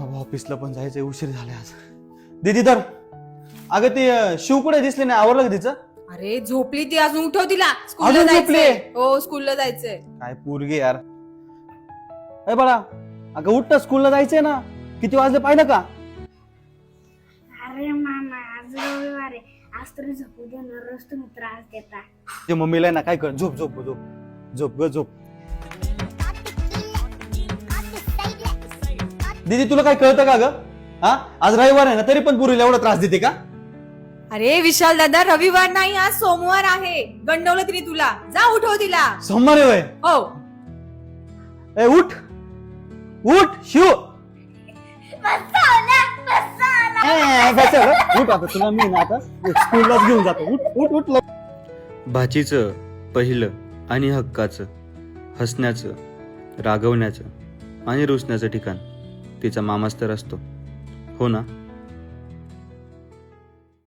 ऑफिसला पण जायचंय, उशीर झाले आज. दीदी तर अगं ते शिव कुठे दिसले नाही, आवरलं का तिचं? अरे झोपली ती, अजून उठव तिला. स्कूलला अजून जायचंय. झोपलीये? हो, स्कूलला जायचंय. काय पोरगी यार. ए बाळा, अगं उठ ना, स्कूलला जायचंय ना. किती वाजले पाहिलं का? अरे मामा, आज रविवार आहे. आज तरी झोपू दे ना, रोज तुम्ही त्रास देता. ते मम्मीला आहे ना काय कर, झोप झोप झोप झोप ग झोप. दीदी तुला काय कळतं का ग? हा, आज रविवार आहे ना, तरी पण पुरीला एवढा त्रास देते का? अरे विशाल दादा, रविवार नाही, आज सोमवार आहे. गंडवलं तिने तुला. जा उठव तिला. सोमवार आहे वय. हो. ए उठ उठ शिव. उठ आता, तुला मी ना आता स्कूललाच घेऊन जातो. उठ उठ उठ. भाचीचं पहिलं आणि हक्काचं, हसण्याचं, रागवण्याचं आणि रुसण्याचं ठिकाण तिचा मामाच तर असतो, हो ना?